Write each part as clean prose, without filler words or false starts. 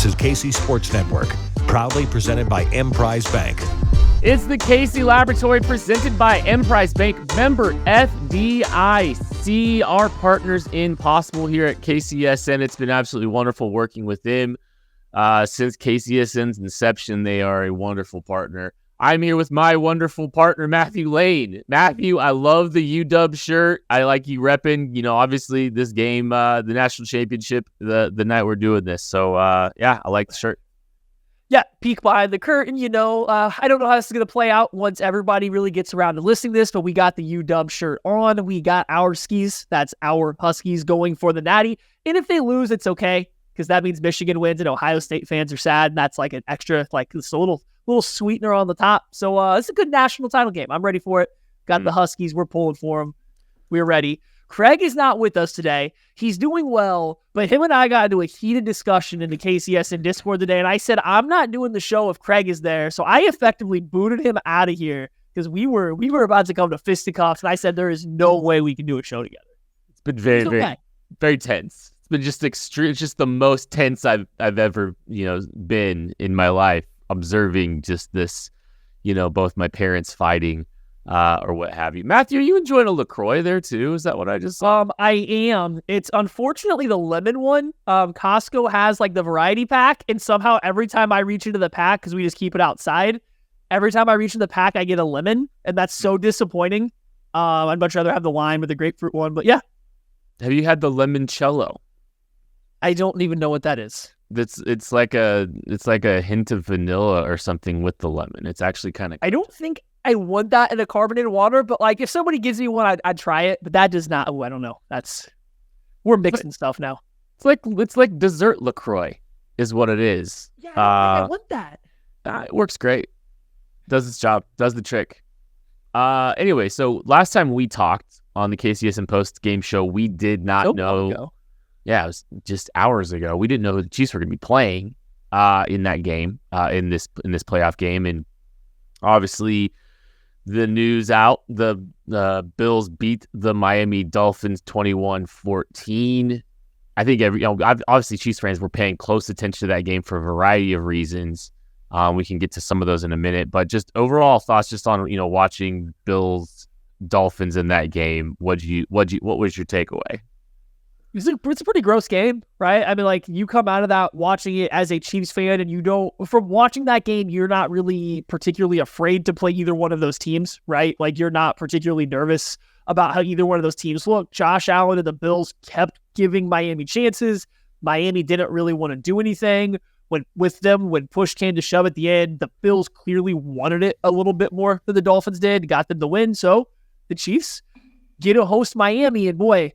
is KC Sports Network, proudly presented by Emprise Bank. It's the KC Laboratory presented by Emprise Bank, member FDIC, our partners in Possible here at KCSN. It's been absolutely wonderful working with them. Since KCSN's inception, they are a wonderful partner. I'm here with my wonderful partner, Matthew Lane. Matthew, I love the UW shirt. I like you repping, obviously this game, the national championship, the night we're doing this. So, yeah, I like the shirt. Yeah, peek behind the curtain, I don't know how this is going to play out once everybody really gets around to listening to this, but we got the UW shirt on. We got our skis. That's our Huskies going for the Natty. And if they lose, it's okay, because that means Michigan wins and Ohio State fans are sad. And that's like an extra, it's a little sweetener on the top. So it's a good national title game. I'm ready for it. Got the Huskies. We're pulling for them. We're ready. Craig is not with us today. He's doing well, but him and I got into a heated discussion in the KCSN Discord today, and I said, I'm not doing the show if Craig is there. So I effectively booted him out of here because we were about to come to fisticuffs, and I said, there is no way we can do a show together. It's been very, very tense. It's been just extreme. It's just the most tense I've ever, been in my life, observing just this, both my parents fighting, or what have you. Matthew, are you enjoying a LaCroix there too? Is that what I just saw? I am. It's unfortunately the lemon one. Costco has the variety pack, and somehow every time I reach into the pack, because we just keep it outside, every time I reach in the pack, I get a lemon, and that's so disappointing. I'd much rather have the lime or the grapefruit one, but yeah. Have you had the limoncello? I don't even know what that is. It's like a hint of vanilla or something with the lemon. It's actually kind of. I don't think I want that in a carbonated water, but if somebody gives me one, I'd try it. But that does not. Oh, I don't know. We're mixing stuff now. It's like dessert LaCroix is what it is. Yeah, I want that. It works great. Does its job. Does the trick. Anyway, so last time we talked on the KCSN post game show, we did not know. Yeah, it was just hours ago. We didn't know the Chiefs were going to be playing in that game, in this playoff game, and obviously the news out: the Bills beat the Miami Dolphins 21-14. I think obviously Chiefs fans were paying close attention to that game for a variety of reasons. We can get to some of those in a minute, but just overall thoughts just on watching Bills Dolphins in that game. What was your takeaway? It's a pretty gross game, right? I mean, you come out of that watching it as a Chiefs fan, and from watching that game, you're not really particularly afraid to play either one of those teams, right? You're not particularly nervous about how either one of those teams look. Josh Allen and the Bills kept giving Miami chances. Miami didn't really want to do anything. When push came to shove at the end, the Bills clearly wanted it a little bit more than the Dolphins did, got them the win. So the Chiefs get to host Miami, and boy,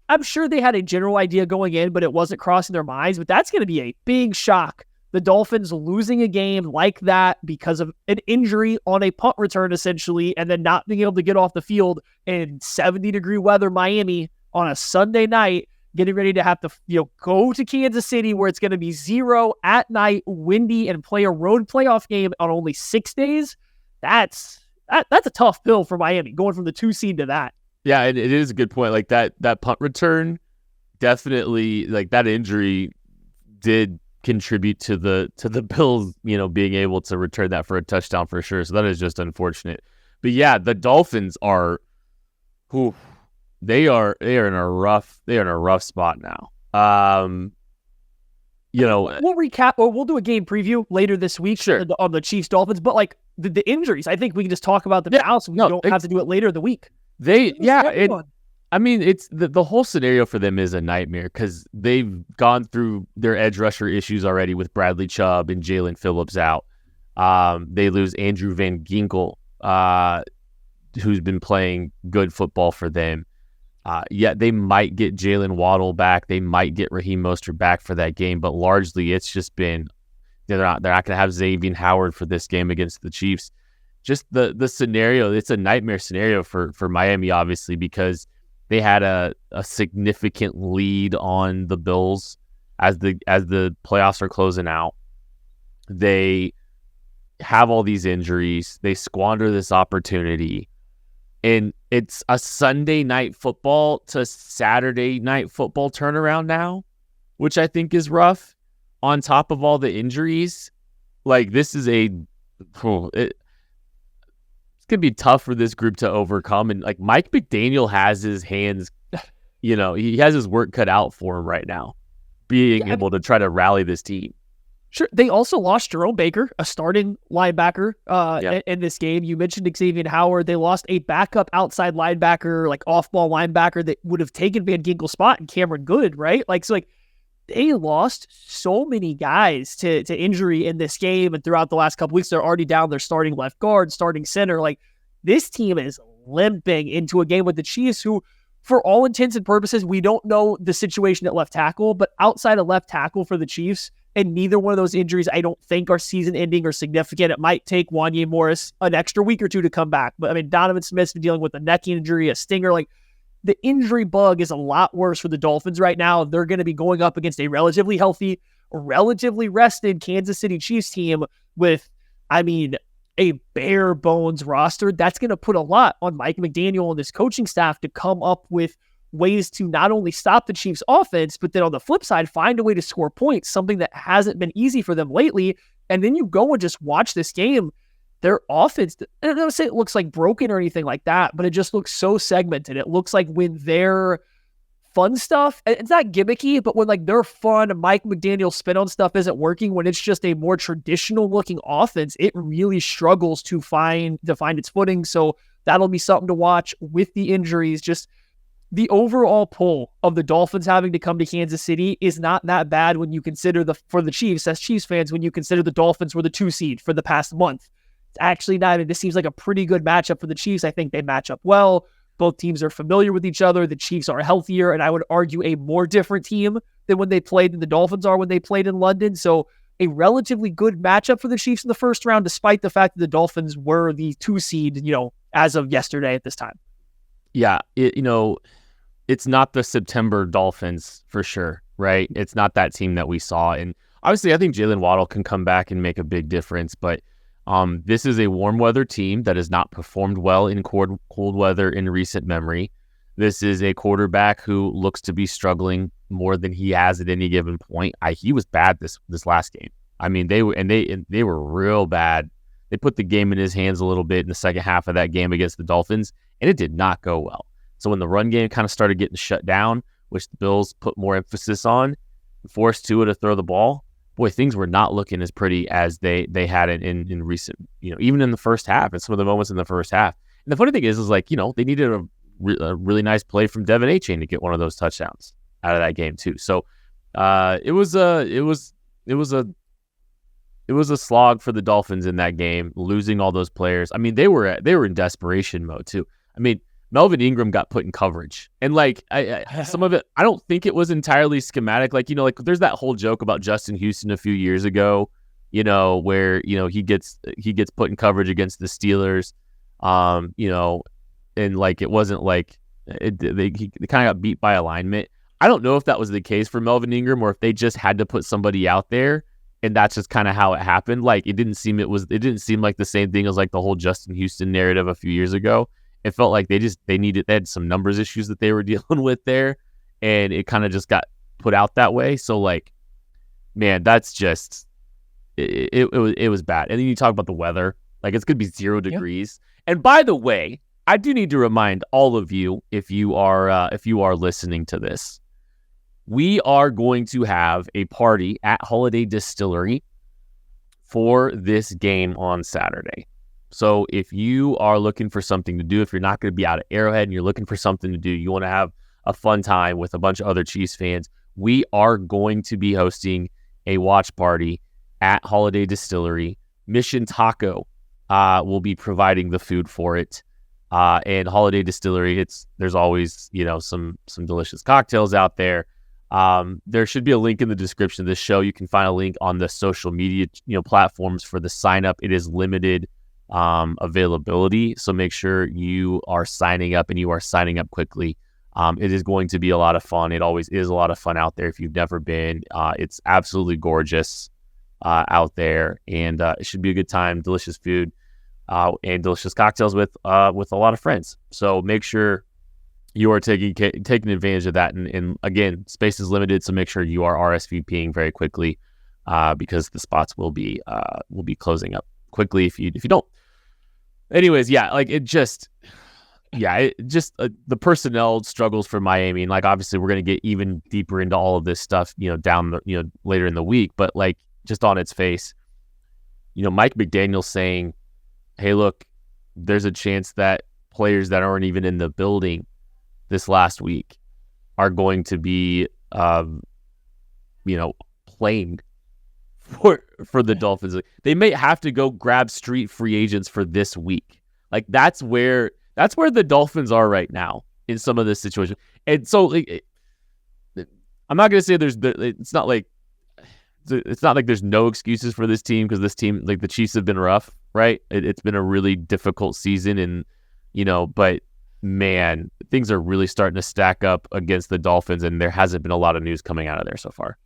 I'm sure they had a general idea going in, but it wasn't crossing their minds. But that's going to be a big shock. The Dolphins losing a game like that because of an injury on a punt return, essentially, and then not being able to get off the field in 70-degree weather Miami on a Sunday night, getting ready to have to go to Kansas City where it's going to be 0 at night, windy, and play a road playoff game on only 6 days. That's a tough pill for Miami, going from the 2 seed to that. Yeah, it is a good point. That punt return, definitely, that injury did contribute to the Bills, being able to return that for a touchdown for sure. So that is just unfortunate. But yeah, the Dolphins are, they are in a rough spot now. We'll recap, or we'll do a game preview later this week, sure, on the Chiefs Dolphins. But the injuries, I think we can just talk about them now, so we don't have to do it later in the week. It's the whole scenario for them is a nightmare because they've gone through their edge rusher issues already with Bradley Chubb and Jalen Phillips out. They lose Andrew Van Ginkel, who's been playing good football for them. Yet they might get Jalen Waddle back. They might get Raheem Mostert back for that game, but largely it's just been they're not going to have Xavier Howard for this game against the Chiefs. Just the scenario, it's a nightmare scenario for Miami, obviously, because they had a significant lead on the Bills as the playoffs are closing out. They have all these injuries. They squander this opportunity. And it's a Sunday night football to Saturday night football turnaround now, which I think is rough on top of all the injuries, like this is it's going to be tough for this group to overcome. And like Mike McDaniel has his hands, he has his work cut out for him right now, being able to try to rally this team. Sure. They also lost Jerome Baker, a starting linebacker in this game. You mentioned Xavier Howard. They lost a backup outside linebacker, like off-ball linebacker that would have taken Van Ginkel's spot and Cameron Good, right? They lost so many guys to injury in this game, and throughout the last couple weeks, they're already down their starting left guard, starting center. Like, this team is limping into a game with the Chiefs, who, for all intents and purposes, we don't know the situation at left tackle, but outside of left tackle for the Chiefs, and neither one of those injuries, I don't think, are season-ending or significant. It might take Wanye Morris an extra week or two to come back. But, I mean, Donovan Smith's been dealing with a neck injury, a stinger. Like, the injury bug is a lot worse for the Dolphins right now. They're going to be going up against a relatively healthy, relatively rested Kansas City Chiefs team with, a bare bones roster. That's going to put a lot on Mike McDaniel and this coaching staff to come up with ways to not only stop the Chiefs offense, but then on the flip side, find a way to score points, something that hasn't been easy for them lately. And then you go and just watch this game. Their offense, I don't say it looks like broken or anything like that, but it just looks so segmented. It looks like when their fun stuff, it's not gimmicky, but when like their fun Mike McDaniel spin on stuff isn't working, when it's just a more traditional looking offense, it really struggles to find its footing. So that'll be something to watch with the injuries. Just the overall pull of the Dolphins having to come to Kansas City is not that bad when you consider for the Chiefs, as Chiefs fans, when you consider the Dolphins were the 2 seed for the past month. It's actually not. This seems like a pretty good matchup for the Chiefs. I think they match up well. Both teams are familiar with each other. The Chiefs are healthier, and I would argue a more different team than when they played than the Dolphins are when they played in London. So a relatively good matchup for the Chiefs in the first round, despite the fact that the Dolphins were the 2 seed, as of yesterday at this time. Yeah, it's not the September Dolphins for sure, right? It's not that team that we saw. And obviously, I think Jalen Waddle can come back and make a big difference. But this is a warm weather team that has not performed well in cold weather in recent memory. This is a quarterback who looks to be struggling more than he has at any given point. He was bad this last game. I mean, they were real bad. They put the game in his hands a little bit in the second half of that game against the Dolphins, and it did not go well. So when the run game kind of started getting shut down, which the Bills put more emphasis on, forced Tua to throw the ball, boy, things were not looking as pretty as they had it in recent, even in the first half and some of the moments in the first half. And the funny thing is they needed a really nice play from Devin Achane to get one of those touchdowns out of that game too. So it was a slog for the Dolphins in that game, losing all those players. I mean, they were in desperation mode too. I mean, Melvin Ingram got put in coverage, and some of it, I don't think it was entirely schematic. There's that whole joke about Justin Houston a few years ago, where he gets put in coverage against the Steelers, and it wasn't he kind of got beat by alignment. I don't know if that was the case for Melvin Ingram or if they just had to put somebody out there, and that's just kind of how it happened. It didn't seem like the same thing as the whole Justin Houston narrative a few years ago. It felt like they had some numbers issues that they were dealing with there, and it kind of just got put out that way. So man, that's just it was bad. And then you talk about the weather, it's gonna be 0 degrees. Yeah. And by the way, I do need to remind all of you, if you are listening to this, we are going to have a party at Holiday Distillery for this game on Saturday. So if you are looking for something to do, if you're not going to be out at Arrowhead and you're looking for something to do, you want to have a fun time with a bunch of other Chiefs fans, we are going to be hosting a watch party at Holiday Distillery. Mission Taco will be providing the food for it. And Holiday Distillery, there's always, some delicious cocktails out there. There should be a link in the description of this show. You can find a link on the social media, platforms for the sign up. It is limited availability, so make sure you are signing up and you are signing up quickly. It is going to be a lot of fun. It always is a lot of fun out there if you've never been. It's absolutely gorgeous out there, and it should be a good time. Delicious food and delicious cocktails with a lot of friends. So make sure you are taking advantage of that. And again, space is limited, so make sure you are RSVPing very quickly because the spots will be closing up quickly if you don't. Anyways, the personnel struggles for Miami, and like obviously we're going to get even deeper into all of this stuff, later in the week. But like just on its face, Mike McDaniel's saying, "Hey, look, there's a chance that players that aren't even in the building this last week are going to be, playing for the Dolphins. They may have to go grab street free agents for this week. Like that's where the Dolphins are right now in some of this situation. And so I'm not going to say it's not like there's no excuses for this team, because this team, like the Chiefs, have been rough, right? It's been a really difficult season, and but man, things are really starting to stack up against the Dolphins, and there hasn't been a lot of news coming out of there so far.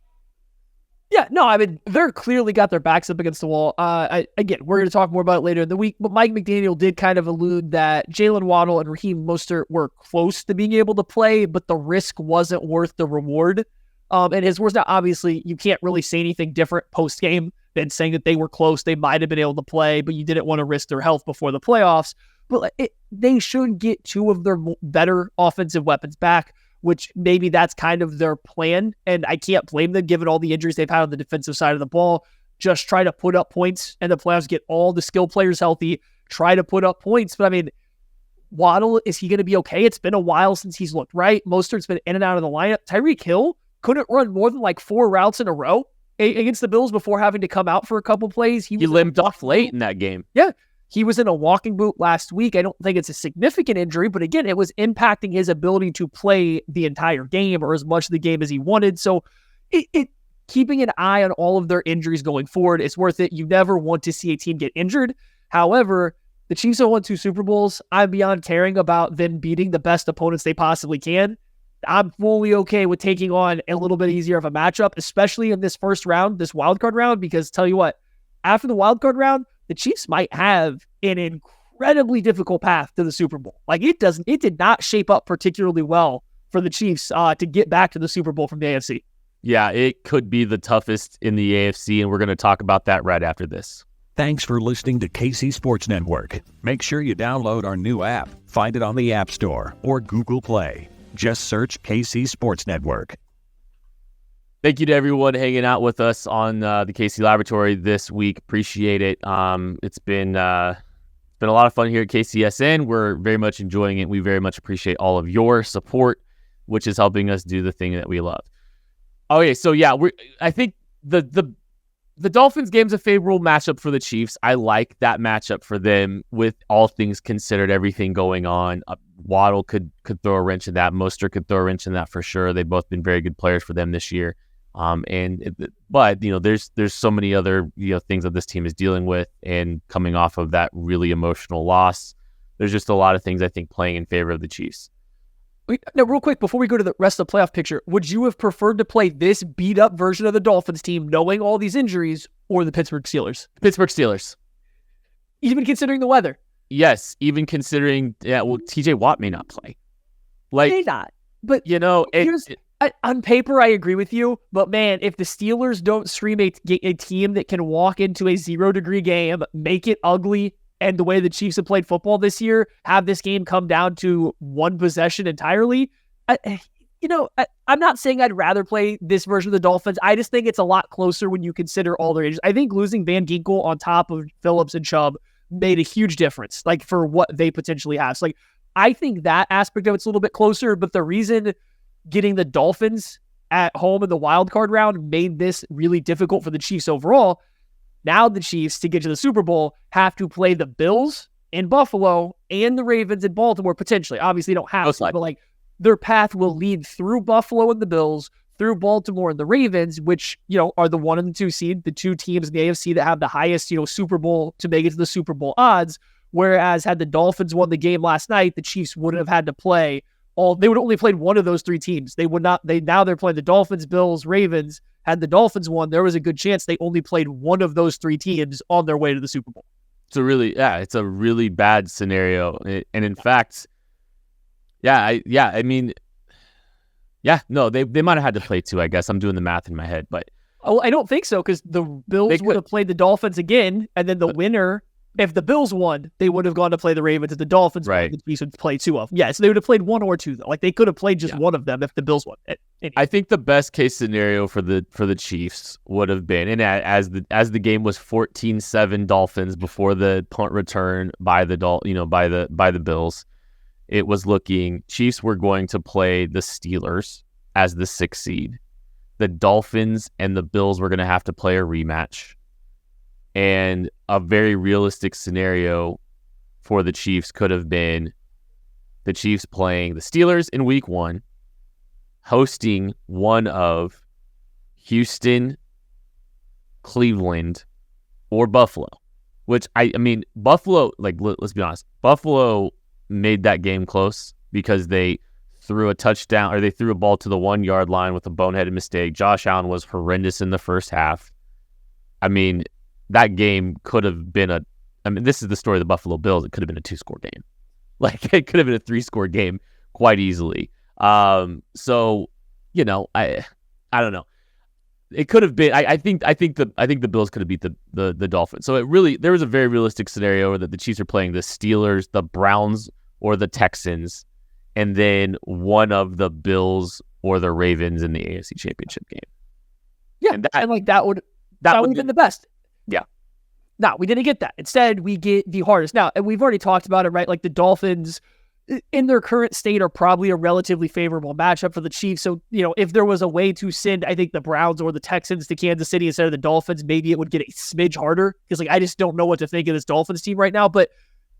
Yeah, no, I mean, they're clearly got their backs up against the wall. Again, we're going to talk more about it later in the week, but Mike McDaniel did kind of allude that Jalen Waddle and Raheem Mostert were close to being able to play, but the risk wasn't worth the reward. And his words, now obviously you can't really say anything different post-game than saying that they were close, they might have been able to play, but you didn't want to risk their health before the playoffs. But they should get two of their better offensive weapons back, which maybe that's kind of their plan. And I can't blame them given all the injuries they've had on the defensive side of the ball. Just try to put up points and the playoffs, get all the skill players healthy, try to put up points. But I mean, Waddle, is he going to be okay? It's been a while since he's looked right. Mostert's been in and out of the lineup. Tyreek Hill couldn't run more than like 4 routes in a row against the Bills before having to come out for a couple plays. He limped off late in that game. Yeah. He was in a walking boot last week. I don't think it's a significant injury, but again, it was impacting his ability to play the entire game or as much of the game as he wanted. So keeping an eye on all of their injuries going forward is worth it. You never want to see a team get injured. However, the Chiefs have won 2 Super Bowls. I'm beyond caring about them beating the best opponents they possibly can. I'm fully okay with taking on a little bit easier of a matchup, especially in this first round, this wildcard round, because tell you what, after the wildcard round, the Chiefs might have an incredibly difficult path to the Super Bowl. Like it did not shape up particularly well for the Chiefs to get back to the Super Bowl from the AFC. Yeah, it could be the toughest in the AFC, and we're going to talk about that right after this. Thanks for listening to KC Sports Network. Make sure you download our new app. Find it on the App Store or Google Play. Just search KC Sports Network. Thank you to everyone hanging out with us on the KC Laboratory this week. Appreciate it. It's been a lot of fun here at KCSN. We're very much enjoying it. We very much appreciate all of your support, which is helping us do the thing that we love. Okay, so yeah, I think the Dolphins game's a favorable matchup for the Chiefs. I like that matchup for them with all things considered, everything going on. Waddle could throw a wrench in that. Mostert could throw a wrench in that for sure. They've both been very good players for them this year. But there's so many other things that this team is dealing with, and coming off of that really emotional loss, there's just a lot of things I think playing in favor of the Chiefs. Now, real quick, before we go to the rest of the playoff picture, would you have preferred to play this beat-up version of the Dolphins team, knowing all these injuries, or the Pittsburgh Steelers? Pittsburgh Steelers. Even considering the weather? Yes, even considering, TJ Watt may not play. May not. But, on paper, I agree with you. But, man, if the Steelers don't stream a team that can walk into a 0-degree game, make it ugly, and the way the Chiefs have played football this year, have this game come down to one possession entirely. I'm not saying I'd rather play this version of the Dolphins. I just think it's a lot closer when you consider all their injuries. I think losing Van Ginkel on top of Phillips and Chubb made a huge difference, like for what they potentially have. So, I think that aspect of it's a little bit closer, but the reason getting the Dolphins at home in the wild card round made this really difficult for the Chiefs overall. Now the Chiefs, to get to the Super Bowl, have to play the Bills in Buffalo and the Ravens in Baltimore, potentially. Obviously, don't have to, but their path will lead through Buffalo and the Bills, through Baltimore and the Ravens, which, are the 1 and the 2 seed, the 2 teams in the AFC that have the highest, Super Bowl to make it to the Super Bowl odds. Whereas had the Dolphins won the game last night, the Chiefs wouldn't have had to play they would only played one of those 3 teams. They would not, now they're playing the Dolphins, Bills, Ravens. Had the Dolphins won, there was a good chance they only played one of those 3 teams on their way to the Super Bowl. It's a really bad scenario. And in fact, they might have had to play 2, I guess. I'm doing the math in my head, but Oh, I don't think so, because the Bills would have played the Dolphins again, and then the winner, if the Bills won, they would have gone to play the Ravens. If the Dolphins won, the Chiefs would play two of them. Yeah, so they would have played one or two, though. Like, they could have played just one of them if the Bills won. I think the best case scenario for the Chiefs would have been, and as the game was 14-7 Dolphins before the punt return by the by the Bills, it was looking Chiefs were going to play the Steelers as the 6th seed. The Dolphins and the Bills were going to have to play a rematch. And a very realistic scenario for the Chiefs could have been the Chiefs playing the Steelers in week 1, hosting one of Houston, Cleveland, or Buffalo. Which, I mean, Buffalo, like, let's be honest, Buffalo made that game close because they threw a touchdown, or they threw a ball to the 1-yard line with a boneheaded mistake. Josh Allen was horrendous in the first half. I mean, that game could have been this is the story of the Buffalo Bills. It could have been a 2-score game. Like, it could have been a 3-score game quite easily. So, you know, I don't know. It could have been. I think the Bills could have beat the Dolphins. So there was a very realistic scenario that the Chiefs are playing the Steelers, the Browns, or the Texans, and then one of the Bills or the Ravens in the AFC Championship game. Yeah, and that would have been the best. Yeah. No, we didn't get that. Instead, we get the hardest. Now, and we've already talked about it, right? Like, the Dolphins, in their current state, are probably a relatively favorable matchup for the Chiefs. So, you know, if there was a way to send, I think, the Browns or the Texans to Kansas City instead of the Dolphins, maybe it would get a smidge harder. Because, like, I just don't know what to think of this Dolphins team right now. But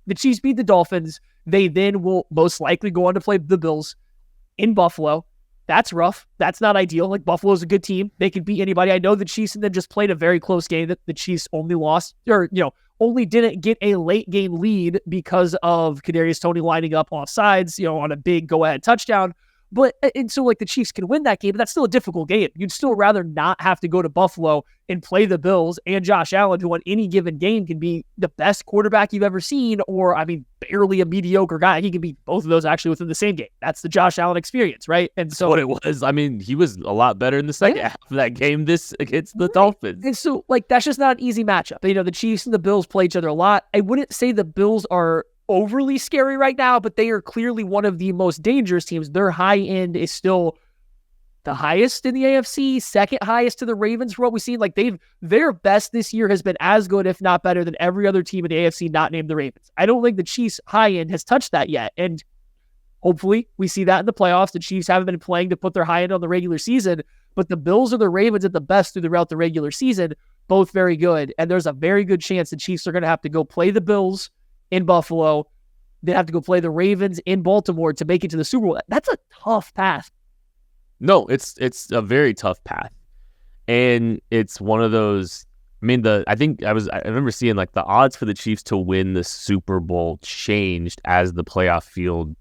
the Chiefs beat the Dolphins. They then will most likely go on to play the Bills in Buffalo. That's rough. That's not ideal. Like, Buffalo's a good team. They can beat anybody. I know the Chiefs and then just played a very close game that the Chiefs only lost, or, you know, only didn't get a late game lead because of Kadarius Toney lining up off sides, you know, on a big go-ahead touchdown. But, and so, like, the Chiefs can win that game, but that's still a difficult game. You'd still rather not have to go to Buffalo and play the Bills and Josh Allen, who on any given game can be the best quarterback you've ever seen, or, I mean, barely a mediocre guy. He can be both of those actually within the same game. That's the Josh Allen experience, right? And so, what it was, I mean, he was a lot better in the second half of that game against the Dolphins. And so, like, that's just not an easy matchup. You know, the Chiefs and the Bills play each other a lot. I wouldn't say the Bills are overly scary right now, but they are clearly one of the most dangerous teams. Their high end is still the highest in the AFC, second highest to the Ravens for what we've seen. Like, their best this year has been as good, if not better, than every other team in the AFC not named the Ravens. I don't think the Chiefs high end has touched that yet. And hopefully we see that in the playoffs. The Chiefs haven't been playing to put their high end on the regular season, but the Bills or the Ravens at the best throughout the regular season, both very good. And there's a very good chance the Chiefs are going to have to go play the Bills in Buffalo. They have to go play the Ravens in Baltimore to make it to the Super Bowl. That's a tough path. No, it's a very tough path. And it's one of those, I mean, I remember seeing, like, the odds for the Chiefs to win the Super Bowl changed as the playoff field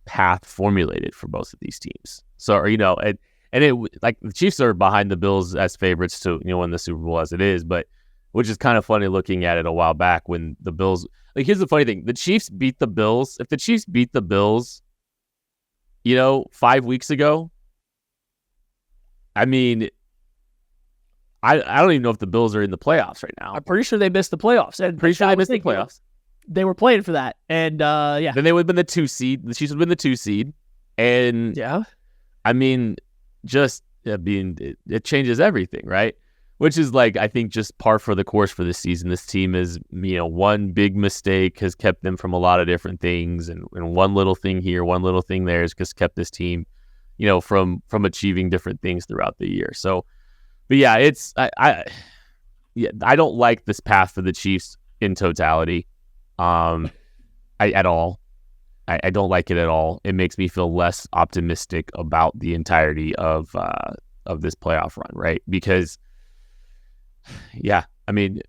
path formulated for both of these teams. So, you know, and it, like, the Chiefs are behind the Bills as favorites to, you know, win the Super Bowl as it is, but which is kind of funny looking at it a while back when the Bills, like, here's the funny thing. The Chiefs beat the Bills. If the Chiefs beat the Bills, you know, 5 weeks ago, I mean, I don't even know if the Bills are in the playoffs right now. I'm pretty sure they missed the playoffs. And pretty sure they missed the playoffs. They were playing for that. And, yeah. Then they would have been the 2 seed. The Chiefs would have been the 2 seed. And, yeah, I mean, it changes everything, right? Which is, like, I think just par for the course for this season. This team is, you know, one big mistake has kept them from a lot of different things, and one little thing here, one little thing there has just kept this team, you know, from achieving different things throughout the year. So, but yeah, I don't like this path for the Chiefs in totality, at all. I don't like it at all. It makes me feel less optimistic about the entirety of this playoff run, right? Because, yeah, I mean,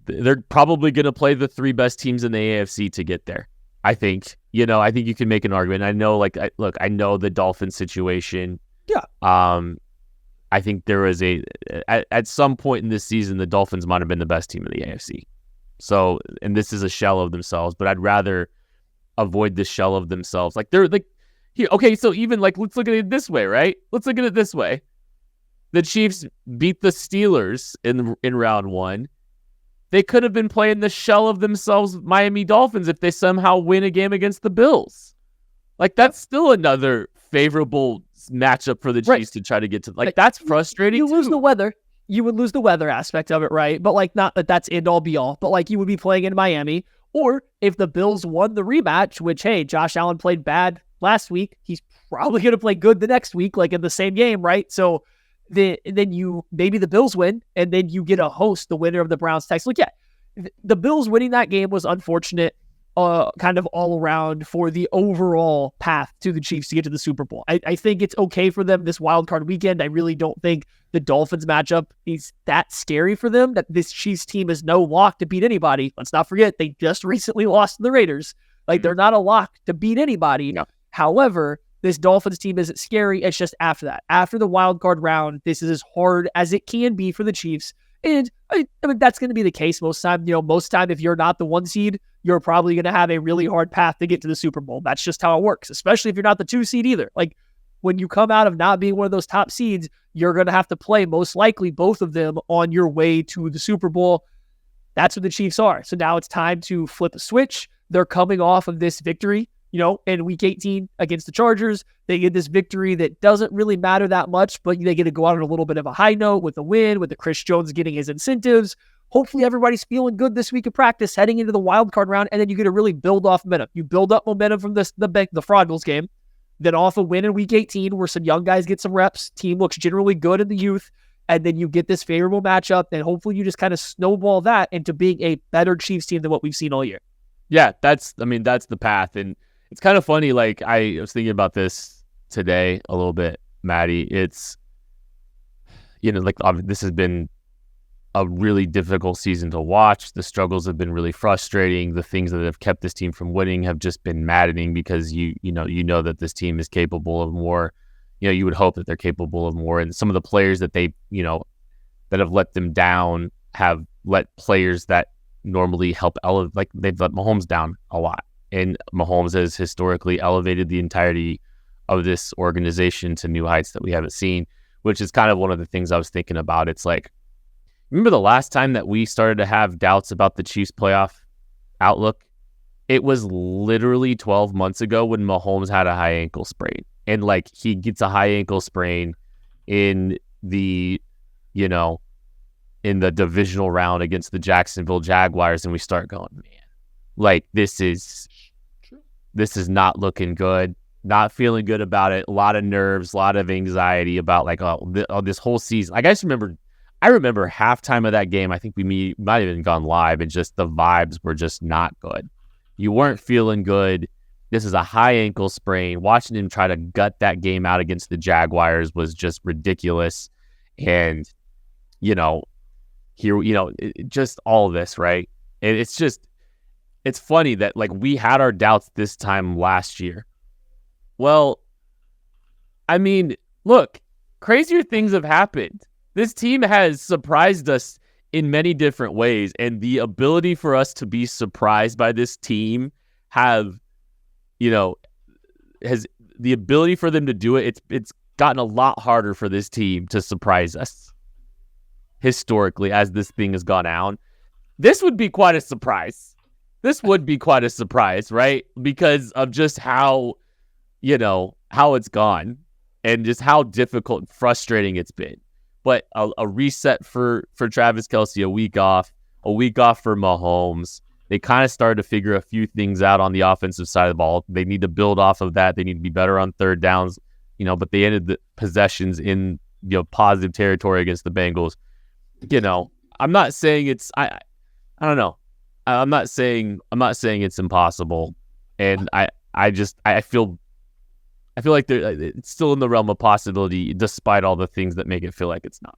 they're probably going to play the 3 best teams in the AFC to get there. I think, you know, I think you can make an argument. I know, like, I know the Dolphins situation. Yeah. I think there was at some point in this season, the Dolphins might have been the best team in the AFC. So, and this is a shell of themselves, but I'd rather avoid this shell of themselves. Like, they're like, here, okay, so even, like, let's look at it this way, right? Let's look at it this way. the Chiefs beat the Steelers in round one. They could have been playing the shell of themselves, Miami Dolphins, if they somehow win a game against the Bills. Like, that's still another favorable matchup for the Chiefs to try to get to. Like, that's frustrating. You lose the weather. You would lose the weather aspect of it, right? But, like, not that that's end all be all, but, like, you would be playing in Miami. Or if the Bills won the rematch, which, hey, Josh Allen played bad last week, he's probably going to play good the next week, like in the same game, right? So then maybe the Bills win, and then you get a host, the winner of the Browns-Texans. Look, yeah, the Bills winning that game was unfortunate, kind of all around for the overall path to the Chiefs to get to the Super Bowl. I think it's okay for them this wild card weekend. I really don't think the Dolphins matchup is that scary for them, that this Chiefs team is no lock to beat anybody. Let's not forget, they just recently lost to the Raiders. Like, they're not a lock to beat anybody. No. However, this Dolphins team isn't scary. It's just after that. After the wild card round, this is as hard as it can be for the Chiefs. And I mean, that's going to be the case most time. Most time, if you're not the 1 seed, you're probably going to have a really hard path to get to the Super Bowl. That's just how it works, especially if you're not the 2 seed either. Like, when you come out of not being one of those top seeds, you're going to have to play most likely both of them on your way to the Super Bowl. That's what the Chiefs are. So now it's time to flip a switch. They're coming off of this victory, in week 18 against the Chargers. They get this victory that doesn't really matter that much, but they get to go out on a little bit of a high note with a win, with the Chris Jones getting his incentives. Hopefully everybody's feeling good this week of practice heading into the wild card round, and then you get to really build off momentum. You build up momentum from the Frogles game, then off a win in week 18 where some young guys get some reps, team looks generally good in the youth, and then you get this favorable matchup, and hopefully you just kind of snowball that into being a better Chiefs team than what we've seen all year. Yeah, that's the path. And it's kind of funny, like, I was thinking about this today a little bit, Maddie. It's, this has been a really difficult season to watch. The struggles have been really frustrating. The things that have kept this team from winning have just been maddening because you know that this team is capable of more. You would hope that they're capable of more. And some of the players that they, that have let them down have let players that normally help elevate, like, they've let Mahomes down a lot. And Mahomes has historically elevated the entirety of this organization to new heights that we haven't seen, which is kind of one of the things I was thinking about. It's like, remember the last time that we started to have doubts about the Chiefs' playoff outlook? It was literally 12 months ago when Mahomes had a high ankle sprain. And, like, he gets a high ankle sprain in the, in the divisional round against the Jacksonville Jaguars, and we start going, man, like, this is not looking good, not feeling good about it. A lot of nerves, a lot of anxiety about, like, this whole season. Like, I remember halftime of that game. I think we might have even gone live, and just the vibes were just not good. You weren't feeling good. This is a high ankle sprain. Watching him try to gut that game out against the Jaguars was just ridiculous. And, just all this, right? And it's funny that, like, we had our doubts this time last year. Well, I mean, look, crazier things have happened. This team has surprised us in many different ways, and the ability for us to be surprised by this team has the ability for them to do it. It's gotten a lot harder for this team to surprise us historically as this thing has gone on. This would be quite a surprise. Right? Because of just how it's gone and just how difficult and frustrating it's been. But a reset for Travis Kelce, a week off for Mahomes. They kind of started to figure a few things out on the offensive side of the ball. They need to build off of that. They need to be better on third downs, but they ended the possessions in, positive territory against the Bengals. I'm not saying it's, I don't know. I'm not saying it's impossible. And I feel like it's still in the realm of possibility, despite all the things that make it feel like it's not.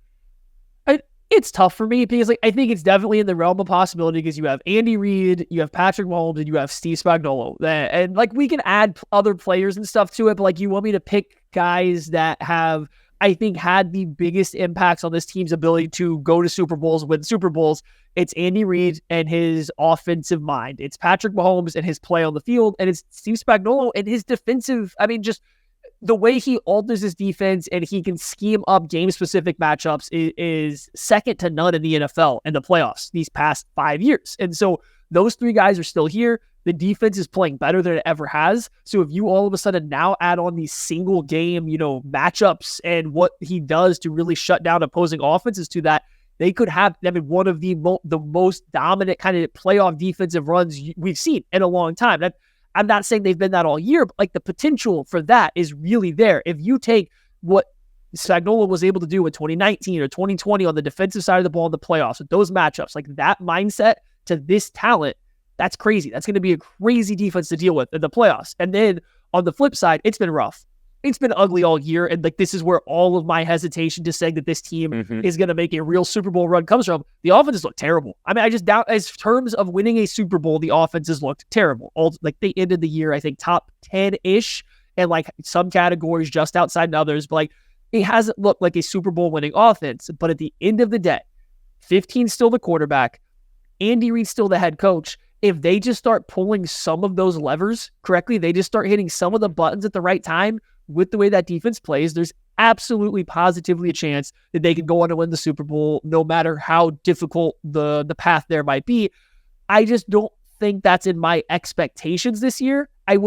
It's tough for me because, like, I think it's definitely in the realm of possibility because you have Andy Reid, you have Patrick Mahomes, and you have Steve Spagnuolo. And, like, we can add other players and stuff to it, but, like, you want me to pick guys that have, I think, had the biggest impacts on this team's ability to go to Super Bowls, win Super Bowls. It's Andy Reid and his offensive mind. It's Patrick Mahomes and his play on the field, and it's Steve Spagnuolo and his defensive, just the way he alters his defense and he can scheme up game-specific matchups is second to none in the NFL and the playoffs these past 5 years. And so those three guys are still here. The defense is playing better than it ever has. So if you all of a sudden now add on these single game, matchups and what he does to really shut down opposing offenses to that, they could have, one of the most dominant kind of playoff defensive runs we've seen in a long time. I'm not saying they've been that all year, but like the potential for that is really there. If you take what Spagnuolo was able to do in 2019 or 2020 on the defensive side of the ball in the playoffs, with those matchups, like that mindset to this talent, that's crazy. That's going to be a crazy defense to deal with in the playoffs. And then on the flip side, it's been rough. It's been ugly all year. And like, this is where all of my hesitation to saying that this team is going to make a real Super Bowl run comes from. The offenses look terrible. I mean, I just doubt, as terms of winning a Super Bowl, the offenses looked terrible. They ended the year, I think, top 10-ish, and like some categories just outside others. But like, it hasn't looked like a Super Bowl winning offense. But at the end of the day, 15's still the quarterback. Andy Reid's still the head coach. If they just start pulling some of those levers correctly, they just start hitting some of the buttons at the right time with the way that defense plays, there's absolutely positively a chance that they can go on to win the Super Bowl, no matter how difficult the path there might be. I just don't think that's in my expectations this year. I'm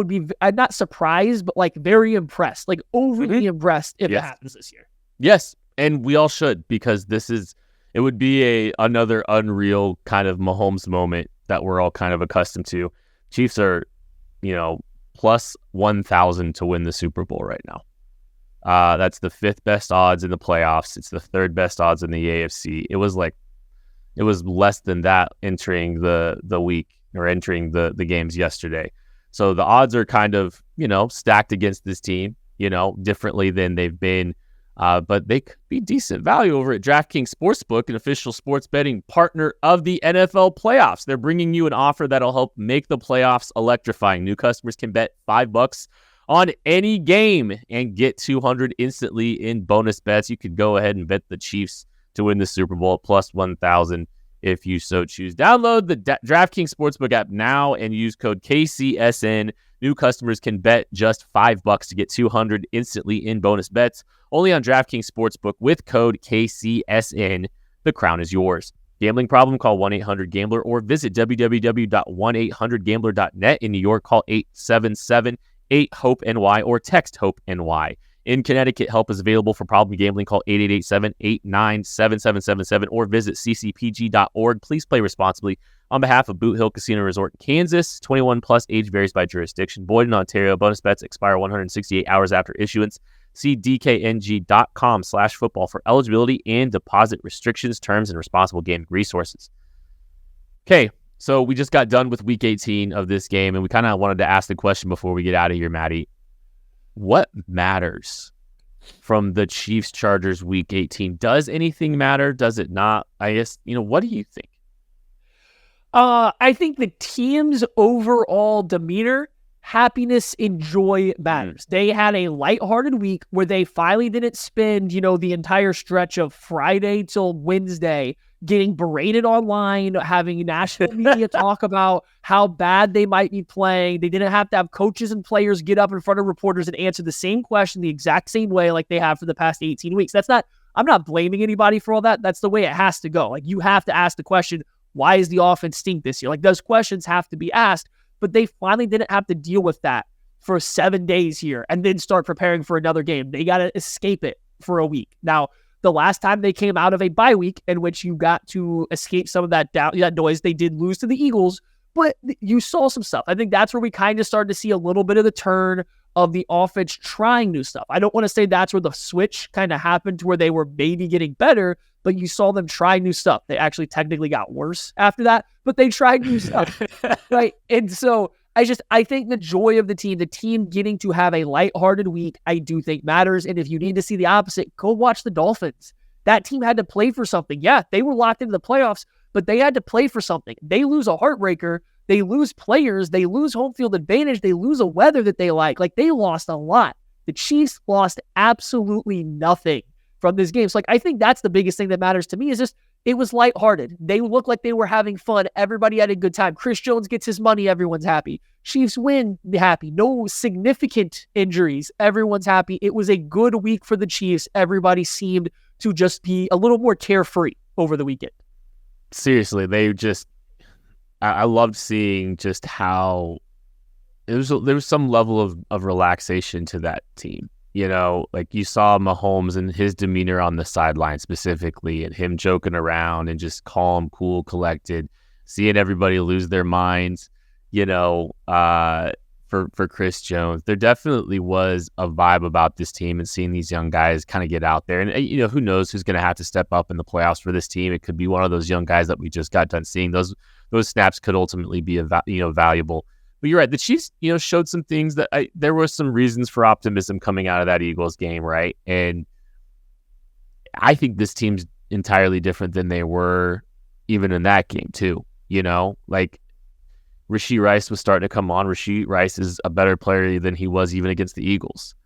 not surprised, but like very impressed, like overly impressed if it happens this year. Yes, and we all should, because it would be another unreal kind of Mahomes moment that we're all kind of accustomed to. Chiefs are, plus 1,000 to win the Super Bowl right now. That's the 5th best odds in the playoffs. It's the 3rd best odds in the AFC. It was less than that entering the week or entering the games yesterday. So the odds are kind of, stacked against this team, differently than they've been. But they could be decent value over at DraftKings Sportsbook, an official sports betting partner of the NFL playoffs. They're bringing you an offer that'll help make the playoffs electrifying. New customers can bet $5 on any game and get $200 instantly in bonus bets. You could go ahead and bet the Chiefs to win the Super Bowl at plus 1,000 if you so choose. Download the DraftKings Sportsbook app now and use code KCSN. New customers can bet just $5 to get $200 instantly in bonus bets. Only on DraftKings Sportsbook with code KCSN. The crown is yours. Gambling problem? Call 1-800-GAMBLER or visit www.1800gambler.net. In New York, call 877-8-HOPE-NY or text HOPE-NY. In Connecticut, help is available for problem gambling. Call 888-789-7777 or visit ccpg.org. Please play responsibly. On behalf of Boot Hill Casino Resort in Kansas, 21 plus, age varies by jurisdiction. Void in Ontario. Bonus bets expire 168 hours after issuance. See dkng.com/football for eligibility and deposit restrictions, terms, and responsible gaming resources. Okay, so we just got done with week 18 of this game, and we kind of wanted to ask the question before we get out of here, Maddie. What matters from the Chiefs-Chargers week 18? Does anything matter? Does it not? I guess, what do you think? I think the team's overall demeanor, happiness, and joy matters. They had a lighthearted week where they finally didn't spend, the entire stretch of Friday till Wednesday getting berated online, having national media talk about how bad they might be playing. They didn't have to have coaches and players get up in front of reporters and answer the same question the exact same way like they have for the past 18 weeks. I'm not blaming anybody for all that. That's the way it has to go. Like, you have to ask the question, why is the offense stink this year? Like, those questions have to be asked, but they finally didn't have to deal with that for 7 days here and then start preparing for another game. They got to escape it for a week. Now, the last time they came out of a bye week in which you got to escape some of that noise, they did lose to the Eagles, but you saw some stuff. I think that's where we kind of started to see a little bit of the turn of the offense trying new stuff. I don't want to say that's where the switch kind of happened to where they were maybe getting better, but you saw them try new stuff. They actually technically got worse after that, but they tried new stuff, right? And so I think the joy of the team getting to have a lighthearted week, I do think matters. And if you need to see the opposite, go watch the Dolphins. That team had to play for something. Yeah, they were locked into the playoffs, but they had to play for something. They lose a heartbreaker. They lose players. They lose home field advantage. They lose a weather that they like. Like, they lost a lot. The Chiefs lost absolutely nothing from this game. So, I think that's the biggest thing that matters to me is just It was lighthearted. They looked like they were having fun. Everybody had a good time. Chris Jones gets his money. Everyone's happy. Chiefs win. Happy. No significant injuries. Everyone's happy. It was a good week for the Chiefs. Everybody seemed to just be a little more carefree over the weekend. Seriously, I loved seeing just how there was some level of relaxation to that team. You know, like you saw Mahomes and his demeanor on the sideline specifically, and him joking around and just calm, cool, collected, seeing everybody lose their minds, you know, for Chris Jones. There definitely was a vibe about this team, and seeing these young guys kind of get out there. And, you know, who knows who's going to have to step up in the playoffs for this team. It could be one of those young guys that we just got done seeing. Those snaps could ultimately be valuable. But you're right. The Chiefs, you know, showed some things that there were some reasons for optimism coming out of that Eagles game, right? And I think this team's entirely different than they were even in that game too. You know, like Rashee Rice was starting to come on. Rashee Rice is a better player than he was even against the Eagles.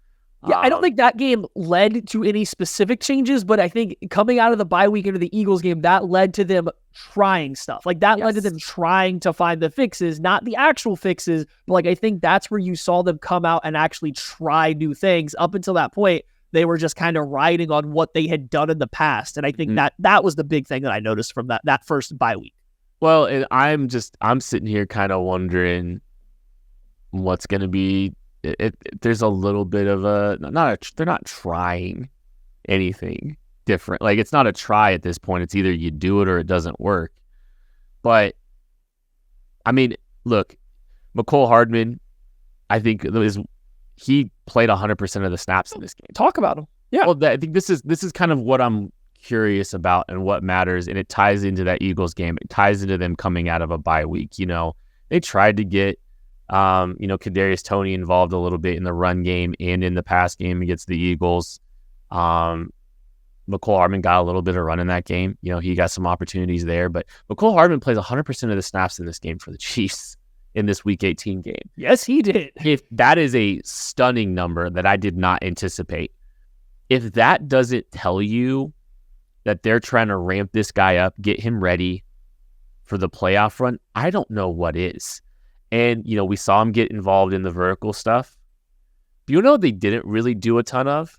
Yeah, I don't think that game led to any specific changes, but I think coming out of the bye week into the Eagles game, that led to them trying stuff. Like that led to them trying to find the fixes, not the actual fixes, but like I think that's where you saw them come out and actually try new things. Up until that point, they were just kind of riding on what they had done in the past. And I think that was the big thing that I noticed from that first bye week. Well, and I'm sitting here kind of wondering what's going to be. There's a little bit of they're not trying anything different. Like it's not a try at this point. It's either you do it or it doesn't work. But I mean, look, McCole Hardman, I think he played 100% of the snaps in this game. Talk about him. Yeah. Well, I think this is kind of what I'm curious about and what matters, and it ties into that Eagles game. It ties into them coming out of a bye week. You know, they tried to get Kadarius Toney involved a little bit in the run game and in the pass game against the Eagles. McCole Hardman got a little bit of run in that game. You know, he got some opportunities there, but McCole Hardman plays 100% of the snaps in this game for the Chiefs in this Week 18 game. Yes, he did. If that is a stunning number that I did not anticipate. If that doesn't tell you that they're trying to ramp this guy up, get him ready for the playoff run, I don't know what is. And, you know, we saw him get involved in the vertical stuff. But you know they didn't really do a ton of?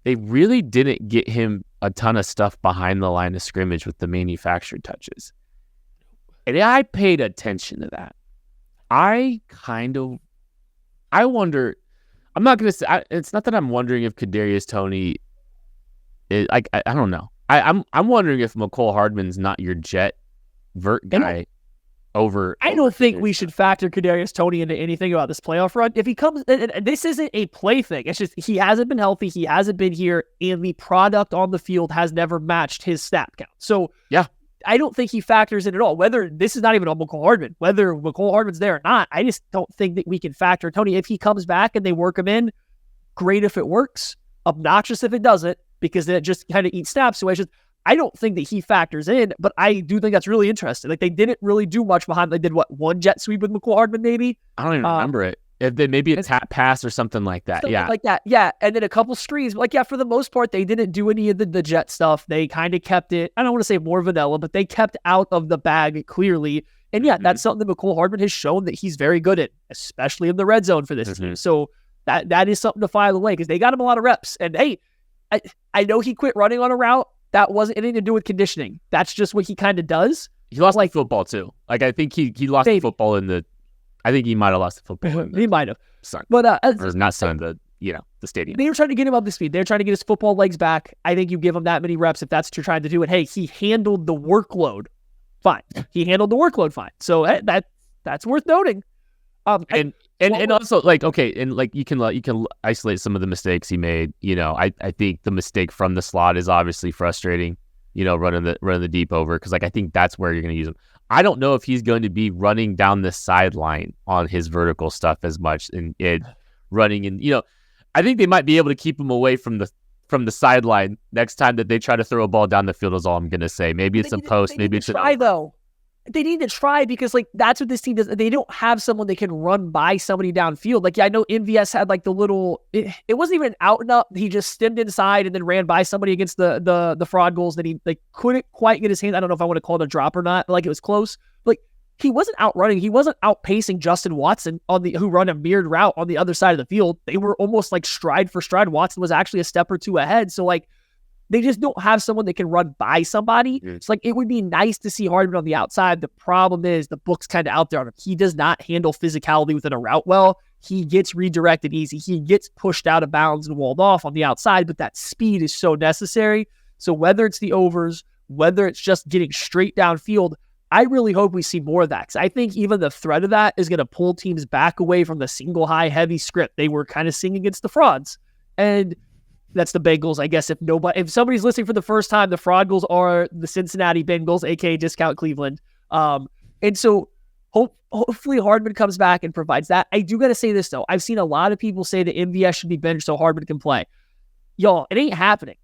They really didn't get him a ton of stuff behind the line of scrimmage with the manufactured touches. And I paid attention to that. I wonder, I'm not going to say, it's not that I'm wondering if Kadarius Toney is, I don't know. I'm wondering if McCole Hardman's not your jet vert guy. I don't think we should factor Kadarius Toney into anything about this playoff run. If he comes, and this isn't a play thing. It's just he hasn't been healthy. He hasn't been here, and the product on the field has never matched his snap count. So yeah, I don't think he factors in at all. Whether this is not even on McCole Hardman, whether McCole Hardman's there or not, I just don't think that we can factor Toney. If he comes back and they work him in, great if it works. Obnoxious if it doesn't, because then it just kind of eats snaps. So I don't think that he factors in, but I do think that's really interesting. Like they didn't really do much behind. They did one jet sweep with McCole Hardman, maybe. I don't even remember it. If they maybe a tap pass or something like that. Like that. Yeah. And then a couple screens. Like, yeah, for the most part, they didn't do any of the jet stuff. They kind of kept it, I don't want to say more vanilla, but they kept out of the bag clearly. And yeah, that's something that McCole Hardman has shown that he's very good at, especially in the red zone for this team. So that is something to file away because they got him a lot of reps. And hey, I know he quit running on a route. That wasn't anything to do with conditioning. That's just what he kind of does. He lost like football too. Like I think he lost the football in the. I think he might have lost the football. He might have. Sun, but or not sun. The stadium. They were trying to get him up to speed. They're trying to get his football legs back. I think you give him that many reps if that's what you're trying to do. And hey, he handled the workload fine. So that's worth noting. And also like okay, and like you can isolate some of the mistakes he made. You know, I think the mistake from the slot is obviously frustrating. You know, running the deep over because like I think that's where you're going to use him. I don't know if he's going to be running down the sideline on his vertical stuff as much and running and you know, I think they might be able to keep him away from the sideline next time that they try to throw a ball down the field. Is all I'm going to say. Maybe it's a post. Maybe it's try though. they need to try because, like, that's what this team does. They don't have someone that can run by somebody downfield. Like, yeah, I know MVS had, like, the little... It wasn't even an out and up. He just stemmed inside and then ran by somebody against the fraud goals that he, like, couldn't quite get his hands. I don't know if I want to call it a drop or not, but, like, it was close. Like, he wasn't outrunning. He wasn't outpacing Justin Watson who run a mirrored route on the other side of the field. They were almost, like, stride for stride. Watson was actually a step or two ahead. So, like, they just don't have someone that can run by somebody. It's like, it would be nice to see Hardman on the outside. The problem is the book's kind of out there on him. He does not handle physicality within a route well. He gets redirected easy. He gets pushed out of bounds and walled off on the outside, but that speed is so necessary. So whether it's the overs, whether it's just getting straight downfield, I really hope we see more of that. Because I think even the threat of that is going to pull teams back away from the single high heavy script they were kind of seeing against the frauds. And that's the Bengals, I guess. If somebody's listening for the first time, the fraud goals are the Cincinnati Bengals, aka Discount Cleveland. And so hopefully Hardman comes back and provides that. I do got to say this, though. I've seen a lot of people say that MVS should be benched so Hardman can play. Y'all, it ain't happening.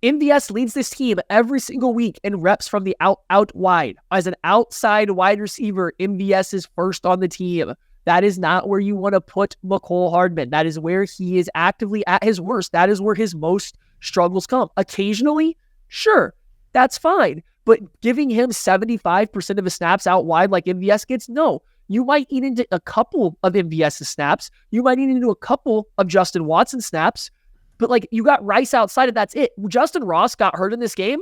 MVS leads this team every single week in reps from the out wide. As an outside wide receiver, MVS is first on the team. That is not where you want to put Mecole Hardman. That is where he is actively at his worst. That is where his most struggles come. Occasionally, sure, that's fine. But giving him 75% of his snaps out wide like MVS gets, no. You might eat into a couple of MVS's snaps. You might eat into a couple of Justin Watson snaps. But, like, you got Rice outside and that's it. Justin Ross got hurt in this game.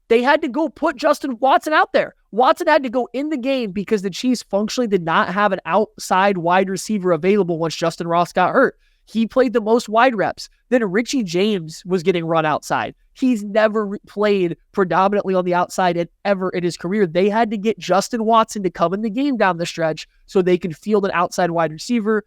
They had to go put Justin Watson out there. Watson had to go in the game because the Chiefs functionally did not have an outside wide receiver available once Justin Ross got hurt. He played the most wide reps. Then Richie James was getting run outside. He's never played predominantly on the outside ever in his career. They had to get Justin Watson to come in the game down the stretch so they could field an outside wide receiver.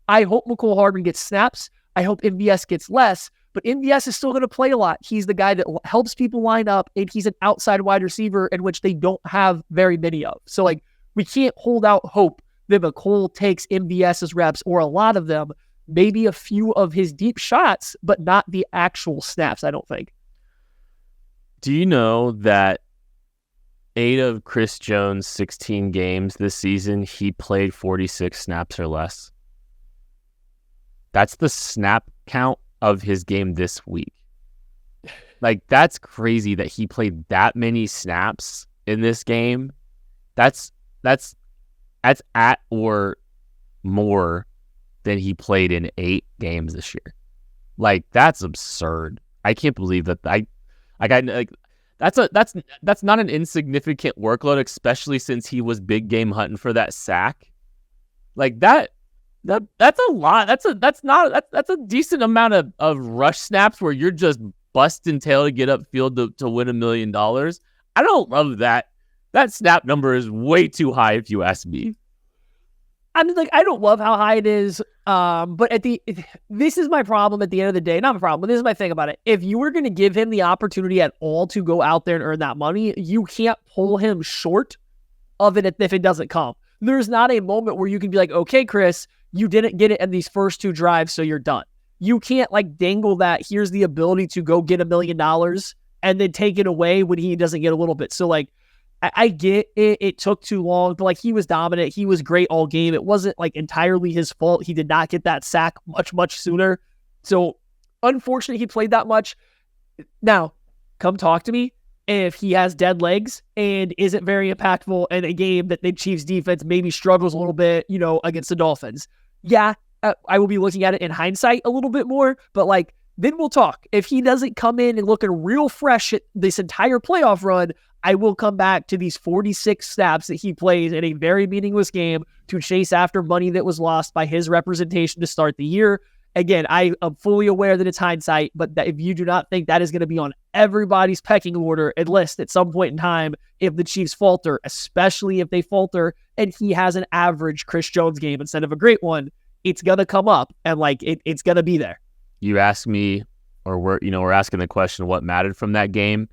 I hope Mecole Hardman gets snaps. I hope MVS gets less, but MVS is still going to play a lot. He's the guy that helps people line up, and he's an outside wide receiver in which they don't have very many of. So, like, we can't hold out hope that Mecole takes MVS's reps or a lot of them, maybe a few of his deep shots, but not the actual snaps, I don't think. Do you know that 8 of Chris Jones' 16 games this season, he played 46 snaps or less? That's the snap count of his game this week. Like, that's crazy that he played that many snaps in this game. That's at or more than he played in 8 games this year. Like, that's absurd. I can't believe that. That's not an insignificant workload, especially since he was big game hunting for that sack. Like, that's a lot. That's a decent amount of rush snaps where you're just busting tail to get upfield to win $1 million. I don't love that. That snap number is way too high if you ask me. I mean, like, I don't love how high it is, but this is my problem at the end of the day. Not my problem, but this is my thing about it. If you were going to give him the opportunity at all to go out there and earn that money, you can't pull him short of it if it doesn't come. There's not a moment where you can be like, okay, Chris, you didn't get it in these first 2 drives, so you're done. You can't, like, dangle that here's the ability to go get $1 million and then take it away when he doesn't get a little bit. So, like, I get it. It took too long, but, like, he was dominant. He was great all game. It wasn't, like, entirely his fault. He did not get that sack much sooner. So, unfortunately, he played that much. Now, come talk to me if he has dead legs and isn't very impactful in a game that the Chiefs defense maybe struggles a little bit, against the Dolphins. Yeah, I will be looking at it in hindsight a little bit more, but, like, then we'll talk. If he doesn't come in and looking real fresh at this entire playoff run, I will come back to these 46 snaps that he plays in a very meaningless game to chase after money that was lost by his representation to start the year. Again, I am fully aware that it's hindsight, but that if you do not think that is going to be on everybody's pecking order and list at some point in time, if the Chiefs falter, especially if they falter and he has an average Chris Jones game instead of a great one, it's going to come up and, like, it's going to be there. You ask me, or we're asking the question, what mattered from that game?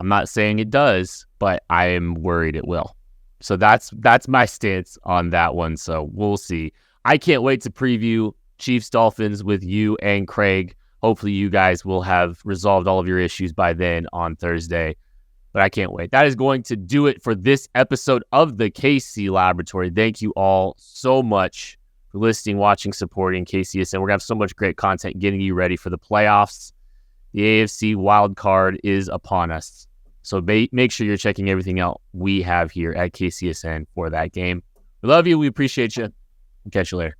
I'm not saying it does, but I am worried it will. So that's my stance on that one. So we'll see. I can't wait to preview Chiefs Dolphins with you and Craig. Hopefully you guys will have resolved all of your issues by then on Thursday. but I can't wait. That is going to do it for this episode of the KC Laboratory. Thank you all so much for listening, watching, supporting KCSN. We're going to have so much great content getting you ready for the playoffs. The AFC wild card is upon us. So make sure you're checking everything out we have here at KCSN for that game. We love you. We appreciate you. We'll catch you later.